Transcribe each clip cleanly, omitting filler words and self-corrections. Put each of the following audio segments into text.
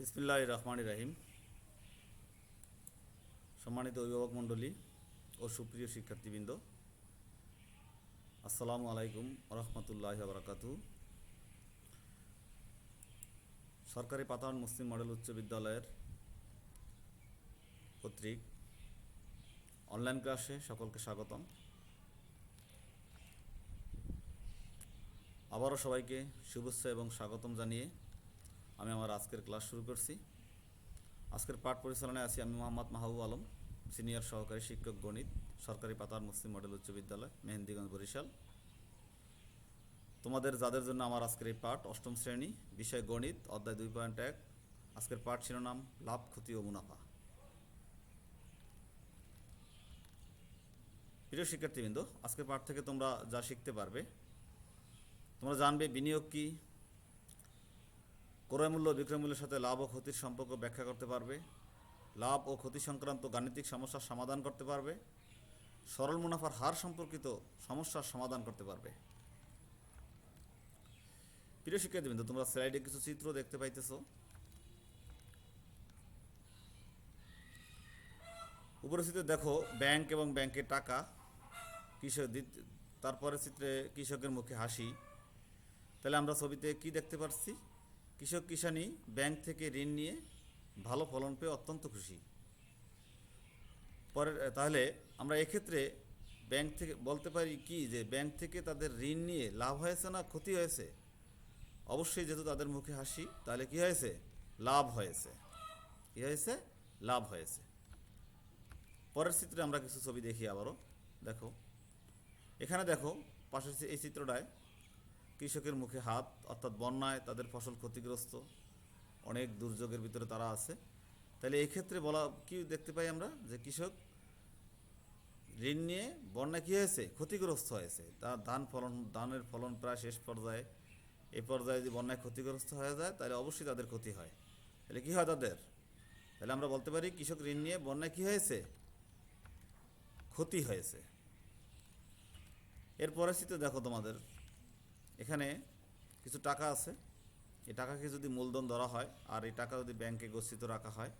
বিসমিল্লাহির রহমানির রহিম। সম্মানিত অভিভাবক মণ্ডলী ও সুপ্রিয় শিক্ষার্থীবৃন্দ, আসসালামু আলাইকুম রহমতুল্লাহি ওয়া বারাকাতুহু। সরকারি পাতান মুসলিম মডেল উচ্চ বিদ্যালয়ের কর্তৃক অনলাইন ক্লাসে সকলকে স্বাগতম। আবারও সবাইকে শুভেচ্ছা এবং স্বাগতম জানিয়ে আমি আমার আজকের ক্লাস শুরু করছি। আজকের পাঠ পরিচালনায় আছি আমি মোহাম্মদ মাহবুব আলম, সিনিয়র সহকারী শিক্ষক গণিত, সরকারি পাতান মুসলিম মডেল উচ্চ বিদ্যালয়, মেহেন্দিগঞ্জ, বরিশাল। তোমাদের যাদের জন্য আমার আজকের এই পাঠ অষ্টম শ্রেণী, বিষয় গণিত, অধ্যায় 2.1। আজকের পাঠ শিরোনাম লাভ, ক্ষতি ও মুনাফা। প্রিয় শিক্ষার্থীবৃন্দ, আজকের পাঠ থেকে তোমরা যা শিখতে পারবে, তোমরা জানবে বিনিয়োগ কি, ক্রয় মূল্য বিক্রয় মূল্যের সাথে লাভ ও ক্ষতির সম্পর্ক ব্যাখ্যা করতে পারবে, লাভ ও ক্ষতি সংক্রান্ত গাণিতিক সমস্যার সমাধান করতে পারবে, সরল মুনাফার হার সম্পর্কিত সমস্যার সমাধান করতে পারবে। প্রিয় শিক্ষার্থীবৃন্দ, তোমরা স্লাইডে কিছু চিত্র দেখতে পাইতেছ। উপরের চিত্রে দেখো ব্যাংক এবং ব্যাংকের টাকা, কৃষক, তারপরে চিত্রে কৃষকের মুখে হাসি। তাহলে আমরা ছবিতে কি দেখতে পাচ্ছি? কৃষক কিষানি ব্যাংক থেকে ঋণ নিয়ে ভালো ফলন পেয়ে অত্যন্ত খুশি। পরে তাহলে আমরা এক্ষেত্রে ব্যাংক থেকে বলতে পারি কি যে ব্যাংক থেকে তাদের ঋণ নিয়ে লাভ হয়েছে না ক্ষতি হয়েছে? অবশ্যই যেহেতু তাদের মুখে হাসি, তাহলে কি হয়েছে? লাভ হয়েছে। কি হয়েছে? লাভ হয়েছে। পরের চিত্রে আমরা কিছু ছবি দেখি আবারও। দেখো এখানে দেখো পাশের এই চিত্রটায় কৃষকের মুখে হাত, অর্থাৎ বন্যায় তাদের ফসল ক্ষতিগ্রস্ত, অনেক দুর্যোগের ভিতরে তারা আছে। তাহলে এই ক্ষেত্রে বলা কি দেখতে পাই আমরা যে কৃষক ঋণ নিয়ে বন্যায় কী হয়েছে? ক্ষতিগ্রস্ত হয়েছে। তার ধানের ফলন প্রায় শেষ পর্যায়ে। এই পর্যায়ে যদি বন্যায় ক্ষতিগ্রস্ত হয়ে যায় তাহলে অবশ্যই তাদের ক্ষতি হয়। তাহলে কী হয় তাদের? তাহলে আমরা বলতে পারি কৃষক ঋণ নিয়ে বন্যায় কী হয়েছে? ক্ষতি হয়েছে। এর পরিস্থিতি দেখো তোমাদের এখানে কিছু টাকা আছে। এই টাকাকে যদি মূলধন ধরা হয় আর এই টাকা যদি ব্যাংকে গচ্ছিত রাখা হয়,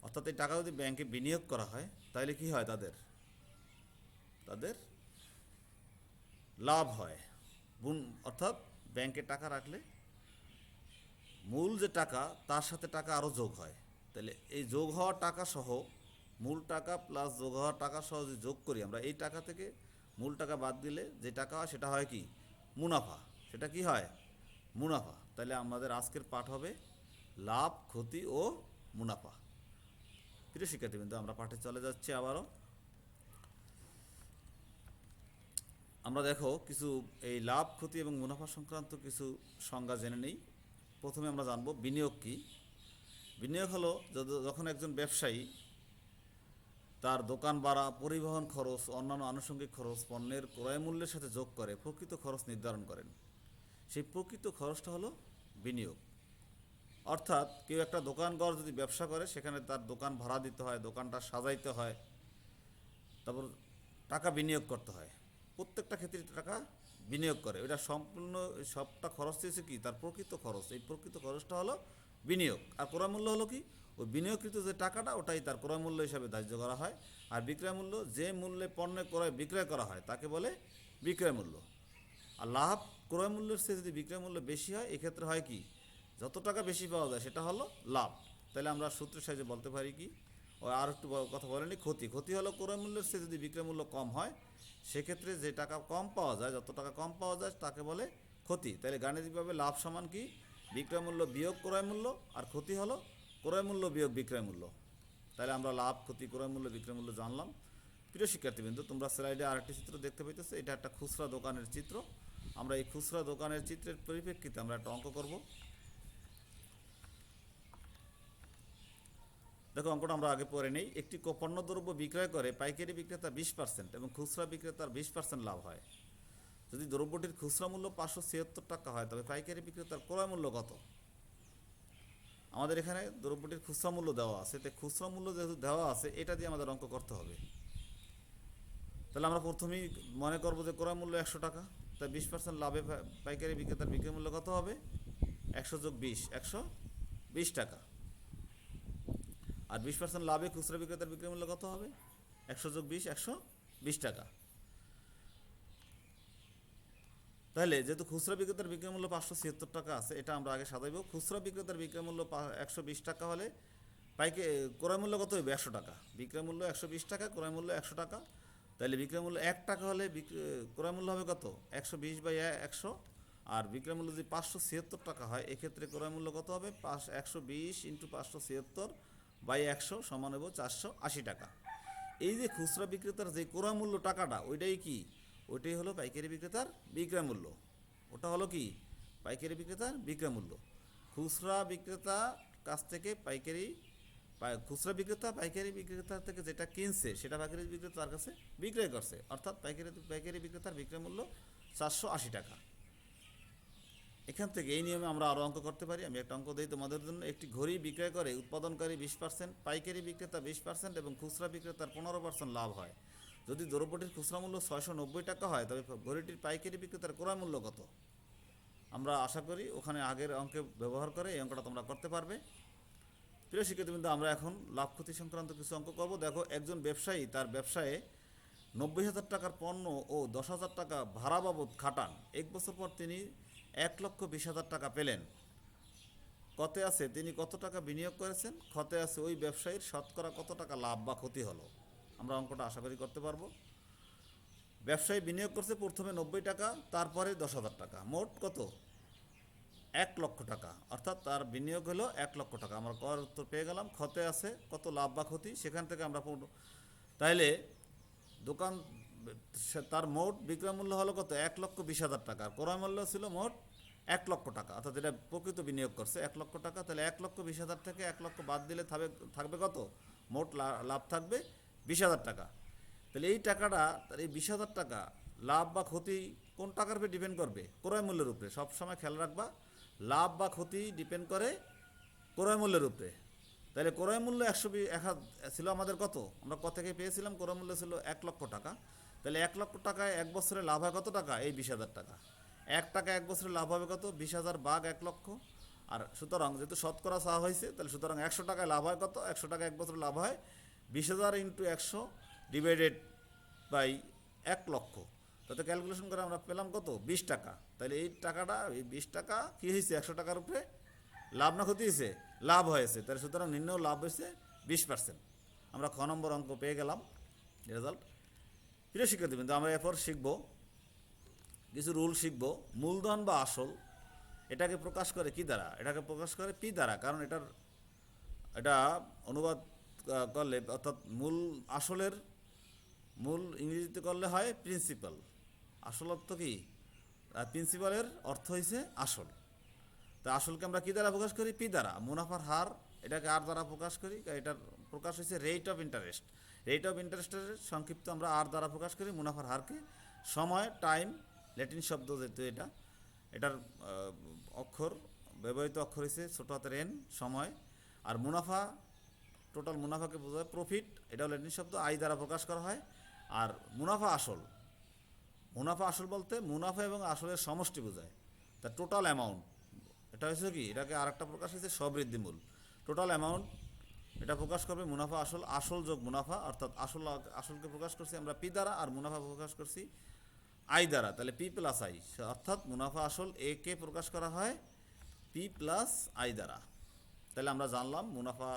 অর্থাৎ এই টাকা যদি ব্যাংকে বিনিয়োগ করা হয়, তাহলে কি হয়? তাদের লাভ হয়। অর্থাৎ ব্যাংকে টাকা রাখলে মূল যে টাকা তার সাথে টাকা আরও যোগ হয়। তাহলে এই যোগ হওয়া টাকা সহ, মূল টাকা প্লাস যোগ হওয়া টাকা সহ যদি যোগ করি আমরা, এই টাকা থেকে মূল টাকা বাদ দিলে যে টাকা হয় সেটা হয় কি? মুনাফা। সেটা কি হয়? মুনাফা। তাহলে আমাদের আজকের পাঠ হবে লাভ, ক্ষতি ও মুনাফা। প্রিয় শিক্ষার্থীবৃন্দ, আমরা পাঠে চলে যাচ্ছি আবারও। আমরা দেখো কিছু এই লাভ, ক্ষতি এবং মুনাফা সংক্রান্ত কিছু সংজ্ঞা জেনে নেই। প্রথমে আমরা জানব বিনিয়োগ কী। বিনিয়োগ হলো যখন একজন ব্যবসায়ী তার দোকান ভাড়া, পরিবহন খরচ, অন্যান্য আনুষঙ্গিক খরচ পণ্যের ক্রয় মূল্যের সাথে যোগ করে প্রকৃত খরচ নির্ধারণ করেন। সেই প্রকৃত খরচটা হলো বিনিয়োগ। অর্থাৎ কেউ একটা দোকানঘর যদি ব্যবসা করে, সেখানে তার দোকান ভাড়া দিতে হয়, দোকানটা সাজাইতে হয়, তারপর টাকা বিনিয়োগ করতে হয়। প্রত্যেকটা ক্ষেত্রে টাকা বিনিয়োগ করে, এটা সম্পূর্ণ সবটা খরচ দিয়েছে কি? তার প্রকৃত খরচ। এই প্রকৃত খরচটা হলো বিনিয়োগ। আর ক্রয় মূল্য হলো কি? ওই বিনিয়োগকৃত যে টাকাটা, ওটাই তার ক্রয় মূল্য হিসাবে ধার্য করা হয়। আর বিক্রয় মূল্য, যে মূল্যে পণ্য বিক্রয় করা হয় তাকে বলে বিক্রয় মূল্য। আর লাভ, ক্রয় মূল্যের চেয়ে যদি বিক্রয় মূল্য বেশি হয়, এক্ষেত্রে হয় কি? যত টাকা বেশি পাওয়া যায় সেটা হলো লাভ। তাহলে আমরা সূত্রের সাহায্যে বলতে পারি কি? ও আর একটু কথা বলেনি, ক্ষতি। ক্ষতি হলো ক্রয় মূল্যের চেয়ে যদি বিক্রয় মূল্য কম হয়, সেক্ষেত্রে যে টাকা কম পাওয়া যায়, যত টাকা কম পাওয়া যায় তাকে বলে ক্ষতি। তাহলে গাণিতিকভাবে লাভ সমান কি? বিক্রয় মূল্য বিয়োগ ক্রয় মূল্য, আর ক্ষতি হলো ক্রয় মূল্য বিয়োগ বিক্রয় মূল্য। তাহলে আমরা লাভ, ক্ষতি, ক্রয় মূল্য, বিক্রয় মূল্য জানলাম। প্রিয় শিক্ষার্থীবৃন্দ, তোমরা স্লাইডে আরেকটি চিত্র দেখতে পাইতেছো। এটা একটা খুচরা দোকানের চিত্র। আমরা এই খুচরা দোকানের চিত্রের পরিপ্রেক্ষিতে আমরা একটা অঙ্ক করব। দেখো অঙ্কটা আমরা আগে পড়ে নেই। একটি পণ্যদ্রব্য বিক্রয় করে পাইকারি বিক্রেতা 20% এবং খুচরা বিক্রেতার 20% লাভ হয়। যদি দ্রব্যটির খুচরা মূল্য 576 টাকা হয়, তবে পাইকারি বিক্রেতার ক্রয় মূল্য কত? আমাদের এখানে দ্রব্যটির খুচরা মূল্য দেওয়া আছে, তাই খুচরা মূল্য যেহেতু দেওয়া আছে, এটা দিয়ে আমাদের অঙ্ক করতে হবে। তাহলে আমরা প্রথমেই মনে করবো যে ক্রয় মূল্য 100 টাকা, তাই 20% লাভে পাইকারি বিক্রেতার বিক্রয় মূল্য কত হবে? 100 যোগ 20, 120 টাকা। আর 20% লাভে খুচরা বিক্রেতার বিক্রয় মূল্য কত হবে? 100 যোগ 20, 120 টাকা। তাহলে যেহেতু খুচরা বিক্রেতার বিক্রয় মূল্য 576 টাকা আছে, এটা আমরা আগে সাজাইব। খুচরা বিক্রেতার বিক্রয় মূল্য 120 টাকা হলে ক্রয় মূল্য কত হবে? 100 টাকা। বিক্রয় মূল্য 120 টাকা, ক্রয় মূল্য 100 টাকা। তাহলে বিক্রয় মূল্য 1 টাকা হলে ক্রয় মূল্য হবে কত? 120/100। আর বিক্রয় মূল্য যদি 576 টাকা হয়, এক্ষেত্রে ক্রয় মূল্য কত হবে? 120 × 576/100 সমান হবে 480 টাকা। এই যে খুচরা বিক্রেতার যে ক্রয় মূল্য টাকাটা, ওইটাই কি? ওইটাই হলো পাইকারি বিক্রেতার বিক্রয় মূল্য। ওটা হলো কি? পাইকারি বিক্রেতার বিক্রয় মূল্য। খুচরা বিক্রেতা কাছ থেকে খুচরা বিক্রেতা পাইকারি বিক্রেতার থেকে যেটা কিনছে সেটা পাইকারি বিক্রেতা তার কাছে বিক্রয় করছে, অর্থাৎ পাইকারি বিক্রেতার বিক্রয় মূল্য 480 টাকা। এখান থেকে এই নিয়মে আমরা আরও অঙ্ক করতে পারি। আমি একটা অঙ্ক দিই তোমাদের জন্য। একটি ঘড়ি বিক্রয় করে উৎপাদনকারী 20%, পাইকারি বিক্রেতা 20% এবং খুচরা বিক্রেতার 15% লাভ হয়। যদি দ্রব্যটির খুচরা মূল্য 690 টাকা হয়, তবে ঘড়িটির পাইকারি বিক্রেতার ক্রয় মূল্য কত? আমরা আশা করি ওখানে আগের অঙ্কে ব্যবহার করে এই অঙ্কটা তোমরা করতে পারবে। প্রিয় শিক্ষার্থীবৃন্দ, আমরা এখন লাভ ক্ষতি সংক্রান্ত কিছু অঙ্ক করব। দেখো, একজন ব্যবসায়ী তার ব্যবসায়ে 90,000 টাকার পণ্য ও 10,000 টাকা ভাড়া বাবদ খাটান। 1 বছর পর তিনি 1,20,000 টাকা পেলেন। কতে আছে তিনি কত টাকা বিনিয়োগ করেছেন, ক্ষতে আছে ওই ব্যবসায়ীর শতকরা কত টাকা লাভ বা ক্ষতি হলো। আমরা অঙ্কটা আশা করি করতে পারবো। ব্যবসায়ী বিনিয়োগ করছে প্রথমে 90 টাকা, তারপরে 10,000 টাকা, মোট কত? 1 লক্ষ টাকা। অর্থাৎ তার বিনিয়োগ হলো 1 লক্ষ টাকা। আমরা কর উত্তর পেয়ে গেলাম। ক্ষতে আছে কত লাভ বা ক্ষতি, সেখান থেকে আমরা তাইলে দোকান তার মোট বিক্রয় মূল্য হলো কত? 1,20,000 টাকা। ক্রয় মূল্য ছিল মোট 1 লক্ষ টাকা, অর্থাৎ এটা প্রকৃত বিনিয়োগ করছে 1 লক্ষ টাকা। তাহলে 1,20,000 থেকে 1 লক্ষ বাদ দিলে থাকবে কত? মোট লাভ থাকবে 20,000 টাকা। তাহলে এই টাকাটা, এই 20,000 টাকা লাভ বা ক্ষতি কোন টাকার উপরে ডিপেন্ড করবে? ক্রয় মূল্যের উপরে। সবসময় খেয়াল রাখবা, লাভ বা ক্ষতি ডিপেন্ড করে ক্রয় মূল্যের উপরে। তাহলে ক্রয় মূল্য 120 ছিল আমাদের কত? আমরা কত থেকে পেয়েছিলাম? ক্রয় মূল্য ছিল 1 লক্ষ টাকা। তাহলে 1 লক্ষ টাকায় 1 বছরে লাভ হয় কত টাকা? এই 20,000 টাকা। 1 টাকা 1 বছরে লাভ হবে কত? 20,000 ভাগ 1 লক্ষ। আর সুতরাং যেহেতু শতকরা চাওয়া হয়েছে, তাহলে সুতরাং 100 টাকায় লাভ হয় কত? 100 টাকা 1 বছরে লাভ হয় 20,000 × 100 ডিভাইডেড বাই 1 লক্ষ। তাতে ক্যালকুলেশন করে আমরা পেলাম কত? 20 টাকা। তাহলে এই টাকাটা, এই 20 টাকা কী হয়েছে? 100 টাকার উপরে লাভ না ক্ষতি হয়েছে? লাভ হয়েছে। তাহলে সুতরাং নির্ণয় লাভ হয়েছে 20%। আমরা খ নম্বর অঙ্ক পেয়ে গেলাম রেজাল্ট। প্রিয় শিক্ষার্থীবৃন্দ, আমরা এরপর শিখব কিছু রুল শিখব। মূলধন বা আসল এটাকে প্রকাশ করে কি দ্বারা? এটাকে প্রকাশ করে পি দ্বারা। কারণ এটা অনুবাদ করলে, অর্থাৎ আসলের মূল ইংরেজিতে করলে হয় প্রিন্সিপাল। আসল অর্থ কি? আর প্রিন্সিপালের অর্থ হয়েছে আসল। তা আসলকে আমরা কী দ্বারা প্রকাশ করি? পি দ্বারা। মুনাফার হার এটাকে আর দ্বারা প্রকাশ করি। এটার প্রকাশ হয়েছে rate of interest. Rate of ইন্টারেস্টের সংক্ষিপ্ত আমরা আর দ্বারা প্রকাশ করি মুনাফার হারকে। সময়, টাইম, ল্যাটিন শব্দ যেহেতু এটার অক্ষর, ব্যবহৃত অক্ষর হয়েছে ছোট হাতের এন, সময়। আর মুনাফা, টোটাল মুনাফাকে বোঝায় প্রফিট, এটাও ল্যাটিন শব্দ, আই দ্বারা প্রকাশ করা হয়। আর মুনাফা আসল বলতে মুনাফা এবং আসলের সমষ্টি বোঝায়, তা টোটাল অ্যামাউন্ট। এটা হচ্ছে কি? এটাকে আরেকটা প্রকাশ হয়েছে সবৃদ্ধিমূল। টোটাল অ্যামাউন্ট এটা প্রকাশ করবে মুনাফা আসল যোগ মুনাফা। অর্থাৎ আসলকে প্রকাশ করছি আমরা পি দ্বারা, আর মুনাফা প্রকাশ করছি আই দ্বারা। তাহলে পি প্লাস আই, অর্থাৎ মুনাফা আসল এ কে প্রকাশ করা হয় পি প্লাস আই দ্বারা। তাহলে আমরা জানলাম মুনাফা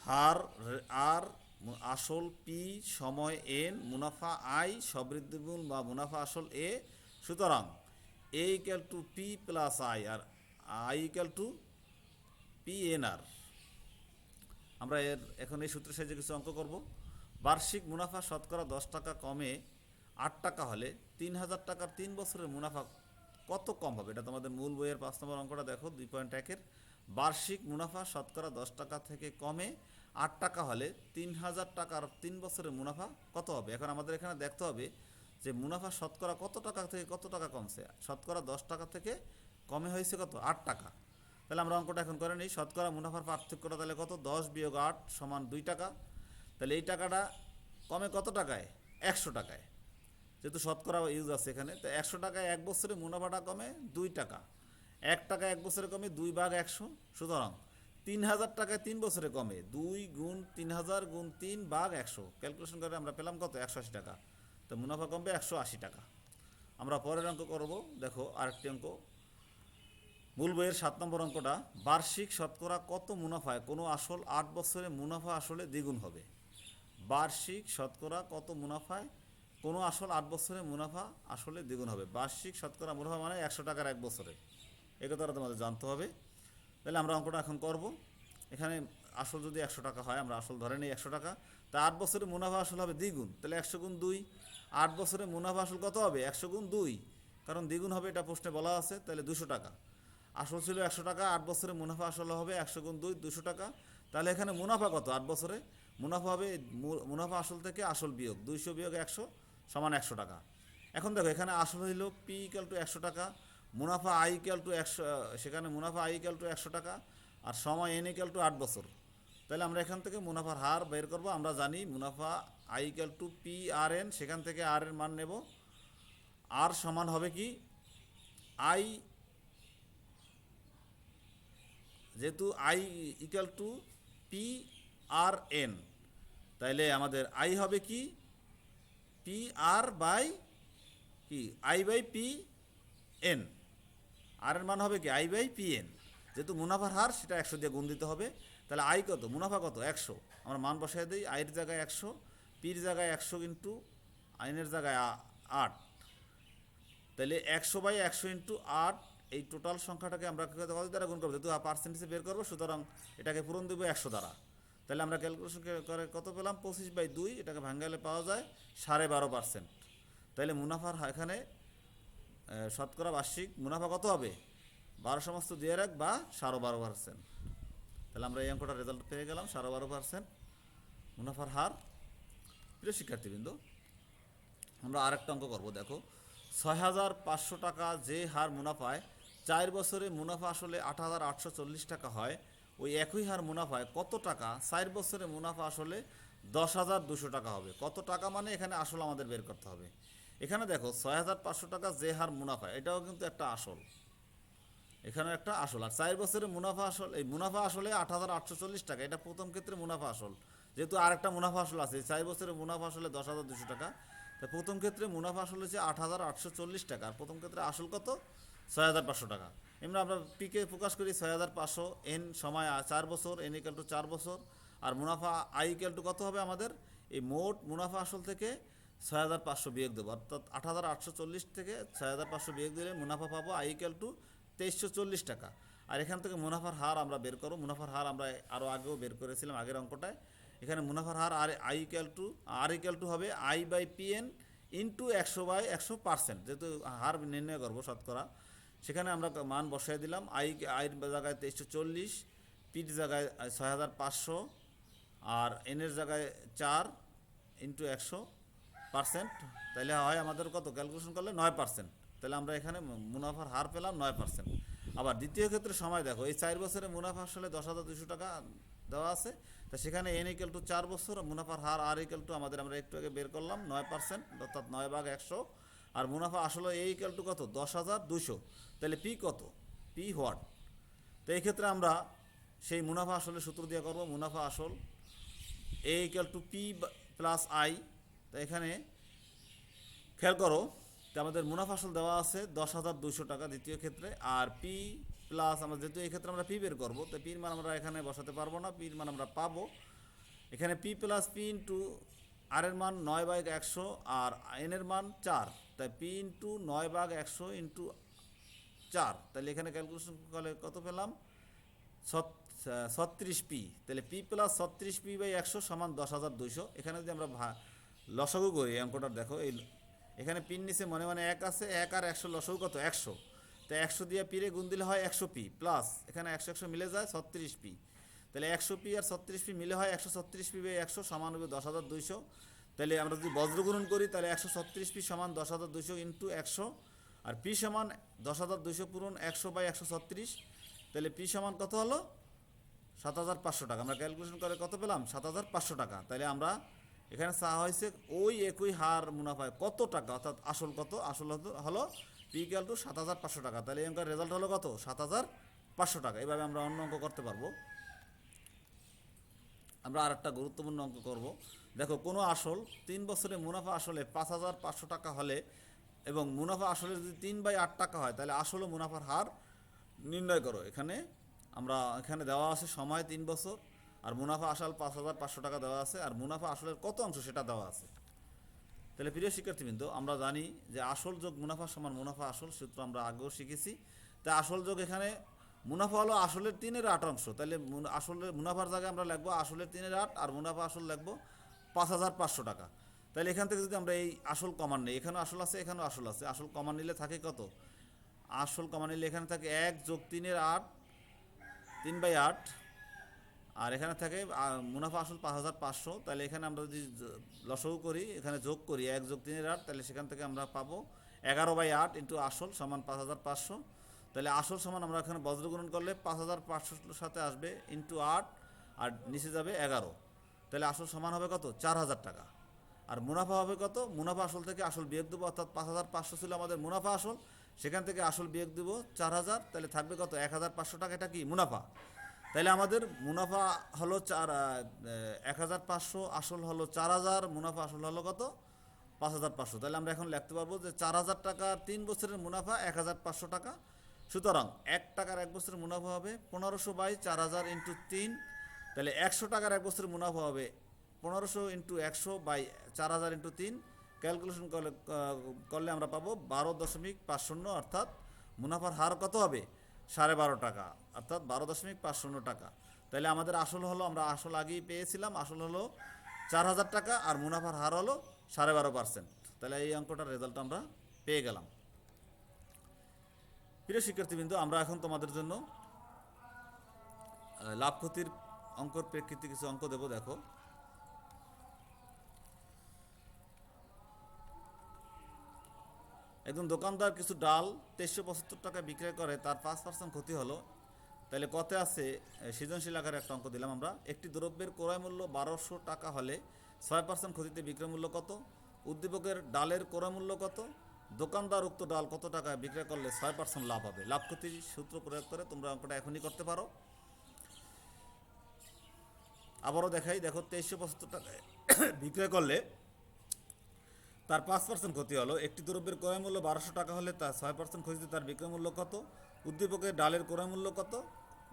হার আর, আসল পি, সময় এন, মুনাফা আই, সবৃদ্ধিমূল বা মুনাফা আসল এ। সুতরাং A equal to P plus I, আর I equal to P N R. আমরা এখন এই সূত্রের সাহায্যে কিছু অঙ্ক করব। বার্ষিক মুনাফা শতকরা 10 টাকা কমে 8 টাকা হলে 3,000 টাকার 3 বছরের মুনাফা কত কম হবে? এটা তোমাদের মূল বইয়ের 5 নম্বর অঙ্কটা দেখো, 2.1-এর। বার্ষিক মুনাফা শতকরা 10 টাকা থেকে কমে 8 টাকা হলে 3,000 টাকার 3 বছরের মুনাফা কত হবে? এখন আমাদের এখানে দেখতে হবে যে মুনাফা শতকরা কত টাকা থেকে কত টাকা কমছে। শতকরা 10 টাকা থেকে কমে হয়েছে কত? 8 টাকা। তাহলে আমরা অঙ্কটা এখন করে নিই। শতকরা মুনাফার পার্থক্যটা তাহলে কত? 10 বিয়োগ 8 সমান 2 টাকা। তাহলে এই টাকাটা কমে কত টাকায়? 100 টাকায়। যেহেতু শতকরা ইউজ আছে এখানে, তো 100 টাকায় 1 বছরে মুনাফাটা কমে 2 টাকা। 1 টাকা 1 বছরে কমে 2/100, সুতরাং 3,000 টাকায় 3 বছরে কমে 2 গুণ 3,000 গুণ 3/100, ক্যালকুলেশন করে আমরা পেলাম কত? 180 টাকা। তো মুনাফা কমবে 180 টাকা। আমরা পরের অঙ্ক করব। দেখো আরেকটি অঙ্ক, মূল বইয়ের 7 নম্বর অঙ্কটা, বার্ষিক শতকরা কত মুনাফায় কোনো আসল 8 বছরে মুনাফা আসলে দ্বিগুণ হবে? বার্ষিক শতকরা কত মুনাফায় কোনো আসল 8 বছরে মুনাফা আসলে দ্বিগুণ হবে? বার্ষিক শতকরা মুনাফা মানে 100 টাকার 1 বছরে, এ কথাটা তোমাদের জানতে হবে। তাহলে আমরা অঙ্কটা এখন করব। এখানে আসল যদি 100 টাকা হয়, আমরা আসল ধরে নিই 100 টাকা, তা 8 বছরে মুনাফা আসল হবে দ্বিগুণ, তাহলে 100 গুণ 2। 8 বছরে মুনাফা আসল কত হবে? 100 গুণ 2, কারণ দ্বিগুণ হবে, এটা প্রশ্নে বলা আছে। তাহলে 200 টাকা। আসল ছিল 100 টাকা, 8 বছরে মুনাফা আসল হবে 100 গুণ 2, 200 টাকা। তাহলে এখানে মুনাফা কত? 8 বছরে মুনাফা হবে, মুনাফা আসল থেকে আসল বিয়োগ, 200 বিয়োগ 100 সমান 100 টাকা। এখন দেখো এখানে আসল হইল পি ইকুয়াল টু 100 টাকা, মুনাফা আই ইকুয়াল টু 100, সেখানে মুনাফা আই ইকুয়াল টু 100 টাকা, আর সময় এন ইকুয়াল টু 8 বছর। তাহলে আমরা এখান থেকে মুনাফার হার বের করব। আমরা জানি মুনাফা I equal to P R N, সেখান থেকে আর এর মান নেব। আর সমান হবে কি? আই, যেহেতু I equal to P R N, তাইলে আমাদের আই হবে কি? পি আর বাই কি? I by P N. R এর মান হবে কি? I by P N. যেহেতু মুনাফার হার, সেটা 100 দিয়ে গুণ দিতে হবে। তাহলে আই কত? মুনাফা কত? 100। আমরা মান বসাই দিই, আইয়ের জায়গায় 100, পির জায়গায় 100 ইন্টু আইনের জায়গায় 8। তাহলে 100/100 ইন্টু 8, এই টোটাল সংখ্যাটাকে আমরা কত দ্বারা গুণ করবো? যেহেতু পার্সেন্টেজে বের করবো, সুতরাং এটাকে পূরণ দেবো 100 দ্বারা। তাহলে আমরা ক্যালকুলেশন করে কত পেলাম? 25/2, এটাকে ভাঙ্গালে পাওয়া যায় 12.5%। তাহলে মুনাফার এখানে শতকরা বার্ষিক মুনাফা কত হবে? 12 সমস্ত দিয়ে রাখ বা 12.5%। তাহলে আমরা এই অঙ্কটার রেজাল্ট পেয়ে গেলাম 12.5% মুনাফার হার। প্রিয় শিক্ষার্থীবৃন্দ, আমরা আরেকটা অঙ্ক করবো। দেখো 6,500 টাকা যে হার মুনাফায় 4 বছরে মুনাফা আসলে 8,840 টাকা হয়, ওই একই হার মুনাফায় কত টাকা 4 বছরে মুনাফা আসলে 10,200 টাকা হবে? কত টাকা মানে এখানে আসল আমাদের বের করতে হবে। এখানে দেখো 6,500 টাকা যে হার মুনাফা, এটাও কিন্তু একটা আসল, এখানে একটা আসল। আর 4 বছরে মুনাফা আসল, এই মুনাফা আসলে 8,840 টাকা, এটা প্রথম ক্ষেত্রে মুনাফা আসল। যেহেতু আরেকটা মুনাফা আসল আছে, 4 বছরে মুনাফা আসলে 10,200 টাকা, তা প্রথম ক্ষেত্রে মুনাফা আসল হচ্ছে 8,840 টাকা, আর প্রথম ক্ষেত্রে আসল কত? 6,500 টাকা। আমরা পিকে প্রকাশ করি 6,500, এন সময় 4 বছর, এন ইকুয়াল টু 4 বছর, আর মুনাফা আই ইকুয়াল টু কত হবে আমাদের? এই মোট মুনাফা আসল থেকে 6,500 বিয়োগ দেবো, অর্থাৎ 8,840 থেকে 6,500 বিয়োগ দিলে মুনাফা পাবো আই ইকুয়াল টু 2340 টাকা। আর এখান থেকে মুনাফার হার আমরা বের করব। মুনাফার হার আমরা আরও আগেও বের করেছিলাম আগের অঙ্কটায়। এখানে মুনাফার হার আর ইকুয়াল টু হবে I by P N into 100/100%, যেহেতু হার নির্ণয় করবো শতকরা, সেখানে আমরা মান বসাই দিলাম। আইয়ের জায়গায় 2340, পির জায়গায় 6,500, আর এনের জায়গায় 4 ইন্টু 100%। তাহলে হয় আমাদের কত? ক্যালকুলেশন করলে 9%। তাহলে আমরা এখানে মুনাফার হার পেলাম 9%। আবার দ্বিতীয় ক্ষেত্রে সময় দেখো, এই 4 বছরে মুনাফা আসলে 10,200 টাকা দেওয়া আছে, তা সেখানে এন ইকুয়াল টু 4 বছর, মুনাফার হার আর ইকুয়াল টু আমাদের আমরা একটু আগে বের করলাম 9%, অর্থাৎ 9/100। আর মুনাফা আসলে এ ইকুয়াল টু কত? 10,200। তাহলে পি কত? P what? তো এই ক্ষেত্রে আমরা সেই মুনাফা আসলে সূত্র দিয়ে করবো। মুনাফা আসল A equal to P plus I. তো এখানে খেয়াল করো, তো আমাদের মুনাফা আসল দেওয়া আছে 10,200 টাকা দ্বিতীয় ক্ষেত্রে, আর পি প্লাস আমরা যেহেতু এই ক্ষেত্রে আমরা পি বের করবো, তো পির মান আমরা এখানে বসাতে পারবো না, পির মান আমরা পাবো এখানে পি প্লাস পি ইন্টু আর এর মান 9/100 আর এন এর মান 4, তাই পি ইন্টু 9/100 ইন্টু 4। তাহলে এখানে ক্যালকুলেশন করলে কত পেলাম? 36p। তাহলে পি প্লাস 36p/100 সমান 10,200। এখানে যদি আমরা লসাগু করি অঙ্কটার, দেখো এই এখানে পিন নিচে মনে মনে 1 আছে, 1 আর 100 লসাগু কত? 100। তো 100 দিয়ে পিরে গুণ দিলে হয় 100p, প্লাস এখানে 100 মিলে যায় 36p। তাহলে 100p আর 36p মিলে হয় 136p/100 সমান হবে 10,200। তাহলে আমরা যদি বজ্রগুণন করি, তাহলে 136p সমান 10,200 ইন্টু 100, আর পি সমান 10,200 পূরণ 100/136। তাহলে পি সমান কত হলো? 7,500 টাকা। আমরা ক্যালকুলেশন করে কত পেলাম? 7,500 টাকা। তাহলে আমরা এখানে চাওয়া হয়েছে ওই একই হার মুনাফায় কত টাকা, অর্থাৎ আসল কত? আসল হলো পি ইকুয়াল টু 7,500 টাকা। তাহলে এই অঙ্কের রেজাল্ট হলো কত? 7,500 টাকা। এভাবে আমরা অন্য অঙ্ক করতে পারবো। আমরা আর একটা গুরুত্বপূর্ণ অঙ্ক করব। দেখো, কোনো আসল 3 বছরে মুনাফা আসলে 5,500 টাকা হলে এবং মুনাফা আসলে যদি 3/8 টাকা হয়, তাহলে আসল ও মুনাফার হার নির্ণয় করো। এখানে দেওয়া আছে সময় 3 বছর, আর মুনাফা আসল 5,500 টাকা দেওয়া আছে, আর মুনাফা আসলের কত অংশ সেটা দেওয়া আছে। তাহলে প্রিয় শিক্ষার্থীবৃন্দ, আমরা জানি যে আসল যোগ মুনাফা সমান মুনাফা আসল সূত্র আমরা আগেও শিখেছি। তাই আসল যোগ এখানে মুনাফা হলো আসলের 3/8 অংশ। তাহলে আসলের মুনাফার জায়গায় আমরা লিখবো আসলের 3/8 আর মুনাফা আসল লিখবো 5,500 টাকা। তাহলে এখান থেকে যদি আমরা এই আসল কমান নিই, এখানেও আসল আছে, এখানেও আসল আছে, আসল কমান নিলে থাকে কত? আসল কমান নিলে এখানে থাকে 1 যোগ 3/8, 3/8, আর এখানে থাকে মুনাফা আসল 5,500। তাহলে এখানে আমরা যদি লসাগু করি, এখানে যোগ করি 1 যোগ 3/8, তাহলে সেখান থেকে আমরা পাবো 11/8 ইন্টু আসল সমান 5,500। তাহলে আসল সমান আমরা এখানে বজ্রগুণন করলে 5,500 সাথে আসবে ইন্টু 8, আর নিচে যাবে 11। তাহলে আসল সমান হবে কত? 4,000 টাকা। আর মুনাফা হবে কত? মুনাফা আসল থেকে আসল বিয়োগ দেবো, অর্থাৎ 5,500 ছিল আমাদের মুনাফা আসল, সেখান থেকে আসল বিয়োগ দেবো 4,000। তাহলে থাকবে কত? 1,500 টাকা। এটা কি? মুনাফা। তাহলে আমাদের মুনাফা হলো 1,500, আসল হলো 4,000, মুনাফা আসল হলো কত? 5,500। তাহলে আমরা এখন লিখতে পারবো যে 4,000 টাকা 3 বছরের মুনাফা 1,500 টাকা। সুতরাং 1 টাকার 1 বছরের মুনাফা হবে 1500/4,000 ইন্টু 3। তাহলে 100 টাকার 1 বছরের মুনাফা হবে 1500 ইন্টু 100/4,000 ইন্টু 3। ক্যালকুলেশন করলে আমরা পাবো 12.50, অর্থাৎ মুনাফার হার কত হবে? 12.5 টাকা, অর্থাৎ 12.50 টাকা। তাহলে আমাদের আসল হলো, আমরা আসল আগেই পেয়েছিলাম, আসল হলো 4,000 টাকা আর মুনাফার হার হলো 12.5%। তাহলে এই অঙ্কটার রেজাল্ট আমরা পেয়ে গেলাম। প্রিয় শিক্ষার্থীবৃন্দ, আমরা এখন তোমাদের জন্য লাভ ক্ষতির অঙ্কর প্রেক্ষিতে কিছু অঙ্ক দেব। দেখো, একজন দোকানদার কিছু ডাল 2375 টাকা বিক্রয় করে, তার 5% ক্ষতি হলো। তাহলে কত আছে? সৃজনশীল আকারে একটা অঙ্ক দিলাম আমরা। একটি দ্রব্যের ক্রয় মূল্য 1,200 টাকা হলে 6% ক্ষতিতে বিক্রয় মূল্য কত? উদ্দীপকের ডালের ক্রয় মূল্য কত? দোকানদার উক্ত ডাল কত টাকায় বিক্রয় করলে 6% লাভ হবে? লাভ ক্ষতির সূত্র প্রয়োগ করে তোমরা অঙ্কটা এখনই করতে পারো। আবারও দেখাই, দেখো 2375 টাকায় বিক্রয় করলে তার 5% ক্ষতি হলো। একটি দ্রব্যের ক্রয় মূল্য 1,200 টাকা হলে তার 6% ক্ষতিতে তার বিক্রয় মূল্য কত? উদ্দীপকের ডালের ক্রয় মূল্য কত?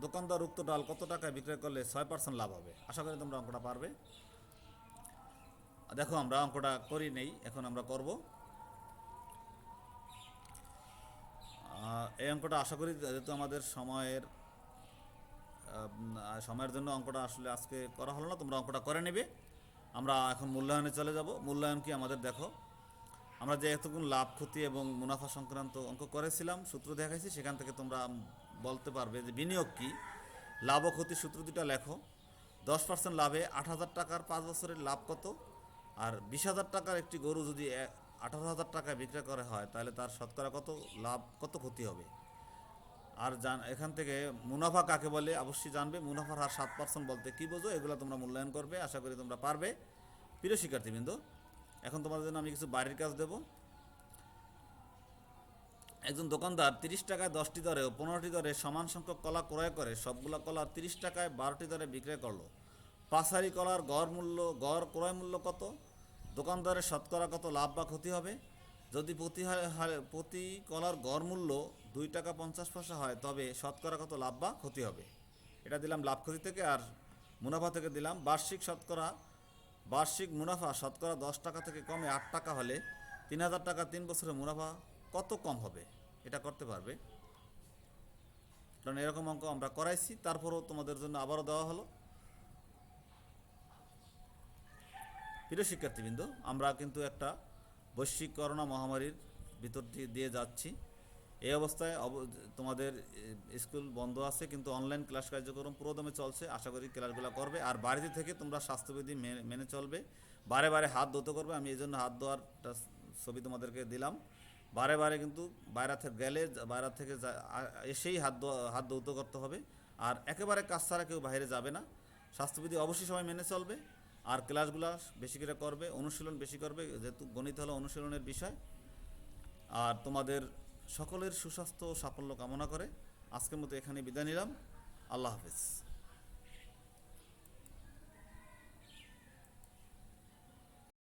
দোকানদার উক্ত ডাল কত টাকায় বিক্রয় করলে 6% লাভ হবে? আশা করি তোমরা অঙ্কটা পারবে। দেখো, আমরা অঙ্কটা করি নেই, এখন আমরা করব। এই অঙ্কটা আশা করি, যেহেতু আমাদের সময়ের জন্য অঙ্কটা আসলে আজকে করা হলো না, তোমরা অঙ্কটা করে নেবে। আমরা এখন মূল্যায়নে চলে যাব। মূল্যায়ন কি আমাদের? দেখো, আমরা যে এতক্ষণ লাভ ক্ষতি এবং মুনাফা সংক্রান্ত অঙ্ক করেছিলাম, সূত্র দেখাইছি, সেখান থেকে তোমরা বলতে পারবে যে বিনিয়োগ কি। লাভ ও ক্ষতির সূত্র দুটা লেখো। 10% লাভে 8,000 টাকার 5 বছরের লাভ কত? আর 20,000 টাকার একটি গরু যদি 18,000 টাকায় বিক্রয় করা হয়, তাহলে তার শতকরা কত লাভ, কত ক্ষতি হবে? আর এখান থেকে মুনাফা কাকে বলে অবশ্যই জানবে। মুনাফার হার 7% বলতে কী বোঝো? এগুলো তোমরা মূল্যায়ন করবে, আশা করি তোমরা পারবে। প্রিয় শিক্ষার্থীবৃন্দ, এখন তোমাদের জন্য আমি কিছু বাড়ির কাজ দেব। একজন দোকানদার 30 টাকায় 10টি দরে ও 15টি দরে সমান সংখ্যক কলা ক্রয় করে সবগুলো কলা 30 টাকায় 12টি দরে বিক্রয় করলো। পাঁচহারি কলার গড় ক্রয় মূল্য কত? দোকানদারের শতকরা কত লাভ বা ক্ষতি হবে? যদি প্রতি কলার গড় মূল্য 2 টাকা 50 পয়সা হয়, তবে শতকরা কত লাভ বা ক্ষতি হবে? এটা দিলাম লাভ ক্ষতি থেকে। আর মুনাফা থেকে দিলাম বার্ষিক মুনাফা শতকরা 10 টাকা থেকে কমে 8 টাকা হলে 3,000 টাকা 3 বছরের মুনাফা কত কম হবে? এটা করতে পারবে, কারণ এরকম অঙ্ক আমরা করাইছি, তারপরও তোমাদের জন্য আবারও দেওয়া হলো। প্রিয় শিক্ষার্থীবৃন্দ, আমরা কিন্তু একটা বৈশ্বিক করোনা মহামারীর ভিতর দিয়ে যাচ্ছি। এই অবস্থায় তোমাদের স্কুল বন্ধ আছে, কিন্তু অনলাইন ক্লাস কার্যক্রম পুরোদমে চলছে। আশা করি ক্লাসগুলো করবে, আর বাড়িতে থেকে তোমরা স্বাস্থ্যবিধি মেনে চলবে। বারে বারে হাত ধুতে করবে। আমি এই জন্য হাত ধোয়ার ছবি তোমাদেরকে দিলাম। বারে বারে কিন্তু বাইরে থেকে এসেই হাত ধৌত করতে হবে। আর একেবারে কাজ ছাড়া কেউ বাইরে যাবে না। স্বাস্থ্যবিধি অবশ্যই সবাই মেনে চলবে। আর ক্লাসগুলো বেশি করে করবে, অনুশীলন বেশি করবে, যেহেতু গণিত হলো অনুশীলনের বিষয়। আর তোমাদের সকলের সুস্বাস্থ্য ও সাফল্য কামনা করে আজকের মতো এখানে বিদায় নিলাম। আল্লাহ হাফেজ।